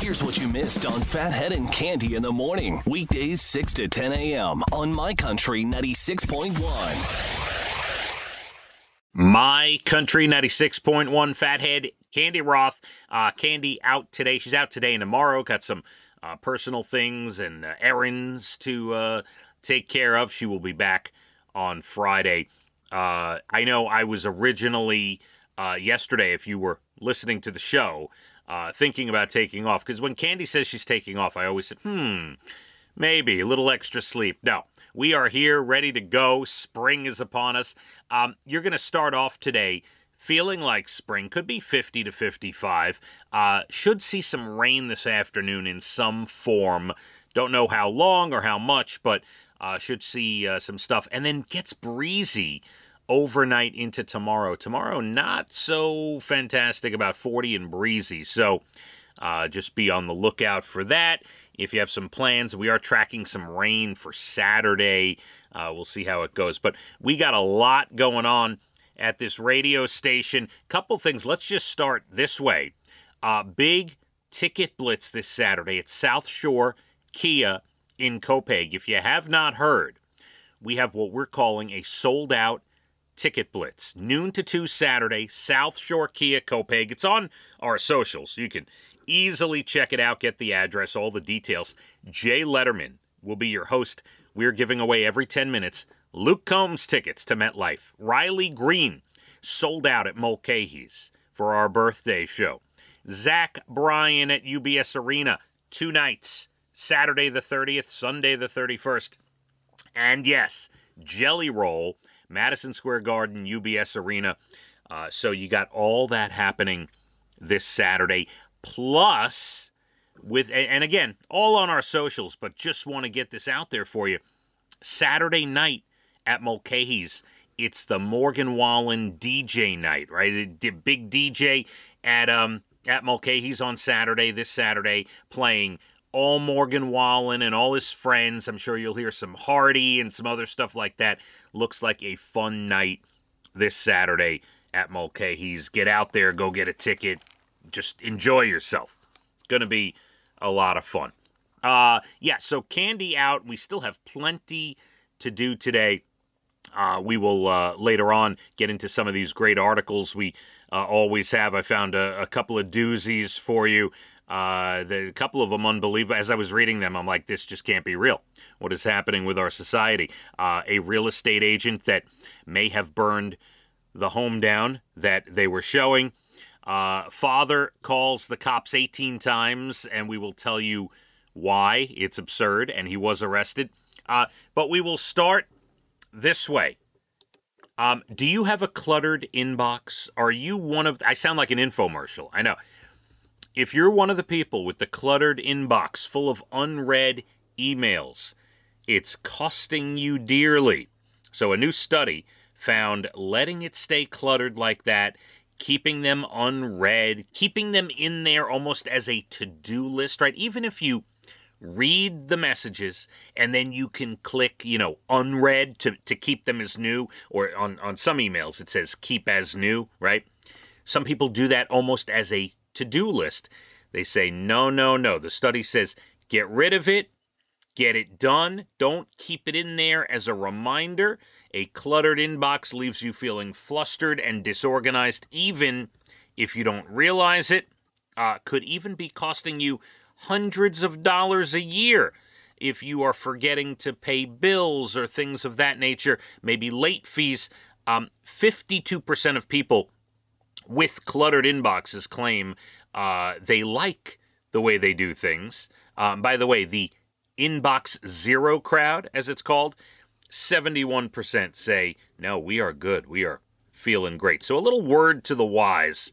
Here's what you missed on Phathead and Cande in the morning. Weekdays 6 to 10 a.m. on My Country 96.1. My Country 96.1, Phathead, Cande Roth. Cande out today. She's out today and tomorrow. Got some personal things and errands to take care of. She will be back on Friday. I know I was originally yesterday, if you were listening to the show, thinking about taking off. Because when Cande says she's taking off, I always say, maybe a little extra sleep. No, we are here, ready to go. Spring is upon us. You're going to start off today feeling like spring. Could be 50 to 55. Should see some rain this afternoon in some form. Don't know how long or how much, but should see some stuff. And then gets breezy overnight into tomorrow. Tomorrow, not so fantastic, about 40 and breezy. So just be on the lookout for that. If you have some plans, we are tracking some rain for Saturday. We'll see how it goes. But we got a lot going on at this radio station. Couple things. Let's just start this way. Big ticket blitz this Saturday at South Shore Kia in Copeg. If you have not heard, we have what we're calling a sold-out ticket blitz. Noon to 2 Saturday, South Shore Kia, Copeg. It's on our socials. You can easily check it out, get the address, all the details. Jay Letterman will be your host. We're giving away every 10 minutes Luke Combs tickets to MetLife. Riley Green sold out at Mulcahy's for our birthday show. Zach Bryan at UBS Arena, 2 nights, Saturday the 30th, Sunday the 31st. And yes, Jelly Roll, Madison Square Garden, UBS Arena. So you got all that happening this Saturday. Plus, and again, all on our socials, but just want to get this out there for you. Saturday night at Mulcahy's, it's the Morgan Wallen DJ night, right? The big DJ at Mulcahy's on Saturday, this Saturday, playing all Morgan Wallen and all his friends. I'm sure you'll hear some Hardy and some other stuff like that. Looks like a fun night this Saturday at Mulcahy's. Get out there, go get a ticket. Just enjoy yourself. Going to be a lot of fun. So Cande out. We still have plenty to do today. We will later on get into some of these great articles we always have. I found a couple of doozies for you. A couple of them unbelievable. As I was reading them, I'm like, this just can't be real. What is happening with our society? A real estate agent that may have burned the home down that they were showing. Father calls the cops 18 times, and we will tell you why. It's absurd, and he was arrested. But we will start this way. Do you have a cluttered inbox? Are you one of... I sound like an infomercial. I know. If you're one of the people with the cluttered inbox full of unread emails, it's costing you dearly. So a new study found letting it stay cluttered like that, keeping them unread, keeping them in there almost as a to-do list, right? Even if you read the messages and then you can click, unread to keep them as new, or on some emails it says keep as new, right? Some people do that almost as a to-do list. They say, no. The study says, get rid of it, get it done. Don't keep it in there as a reminder. A cluttered inbox leaves you feeling flustered and disorganized, even if you don't realize it. Could even be costing you hundreds of dollars a year if you are forgetting to pay bills or things of that nature, maybe late fees. 52% of people with cluttered inboxes claim they like the way they do things. By the way, the inbox zero crowd, as it's called, 71% say, no, we are good. We are feeling great. So a little word to the wise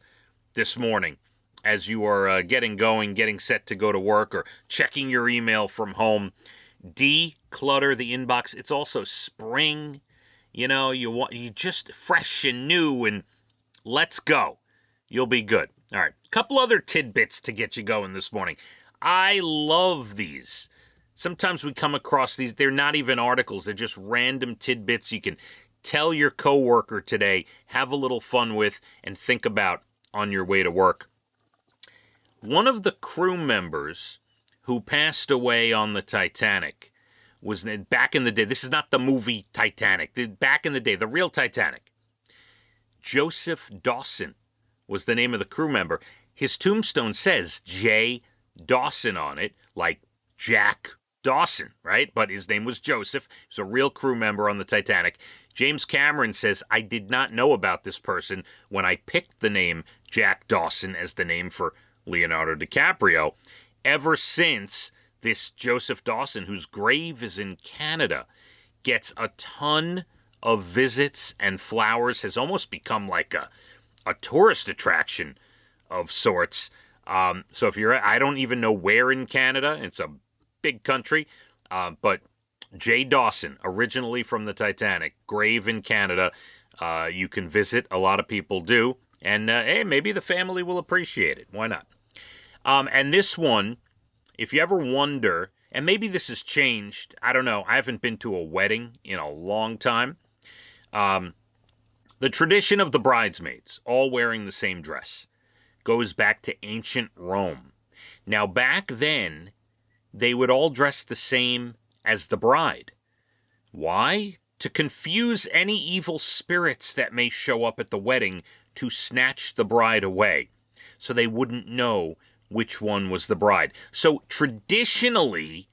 this morning as you are getting going, getting set to go to work, or checking your email from home. Declutter the inbox. It's also spring. You just fresh and new, and let's go. You'll be good. All right. A couple other tidbits to get you going this morning. I love these. Sometimes we come across these. They're not even articles. They're just random tidbits you can tell your coworker today, have a little fun with, and think about on your way to work. One of the crew members who passed away on the Titanic was back in the day. This is not the movie Titanic. Back in the day, the real Titanic. Joseph Dawson was the name of the crew member. His tombstone says J. Dawson on it, like Jack Dawson, right? But his name was Joseph. He was a real crew member on the Titanic. James Cameron says, I did not know about this person when I picked the name Jack Dawson as the name for Leonardo DiCaprio. Ever since, this Joseph Dawson, whose grave is in Canada, gets a ton of visits and flowers, has almost become like a tourist attraction of sorts. So if you're, I don't even know where in Canada, it's a big country, but J. Dawson, originally from the Titanic, grave in Canada, you can visit. A lot of people do. And hey, maybe the family will appreciate it. Why not? And this one, if you ever wonder, and maybe this has changed, I don't know, I haven't been to a wedding in a long time. The tradition of the bridesmaids all wearing the same dress goes back to ancient Rome. Now, back then, they would all dress the same as the bride. Why? To confuse any evil spirits that may show up at the wedding to snatch the bride away, so they wouldn't know which one was the bride. So traditionally,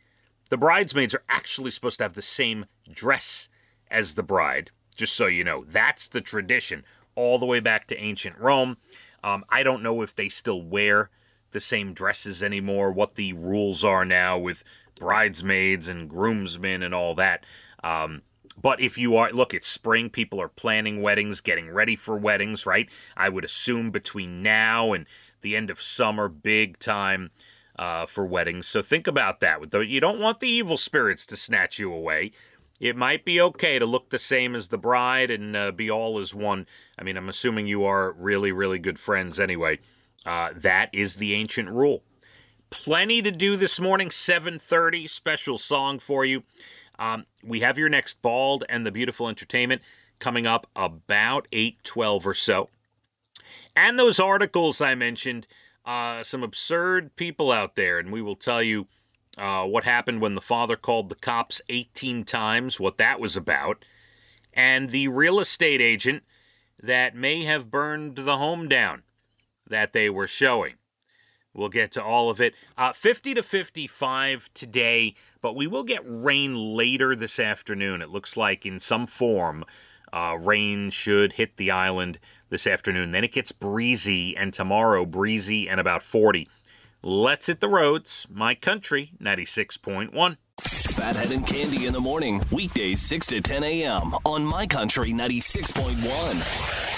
the bridesmaids are actually supposed to have the same dress as the bride, just so you know. That's the tradition all the way back to ancient Rome. I don't know if they still wear the same dresses anymore, what the rules are now with bridesmaids and groomsmen and all that. But if you are, look, it's spring, people are planning weddings, getting ready for weddings, right? I would assume between now and the end of summer, big time for weddings. So think about that. You don't want the evil spirits to snatch you away. It might be okay to look the same as the bride and be all as one. I mean, I'm assuming you are really, really good friends anyway. That is the ancient rule. Plenty to do this morning, 7:30, special song for you. We have your next Bald and the Beautiful entertainment coming up about 8:12 or so. And those articles I mentioned, some absurd people out there, and we will tell you what happened when the father called the cops 18 times, what that was about, and the real estate agent that may have burned the home down that they were showing. We'll get to all of it. 50 to 55 today, but we will get rain later this afternoon. It looks like in some form, rain should hit the island this afternoon. Then it gets breezy, and tomorrow breezy and about 40. Let's hit the roads. My Country 96.1. Phathead and Cande in the morning, weekdays 6 to 10 a.m. on My Country 96.1.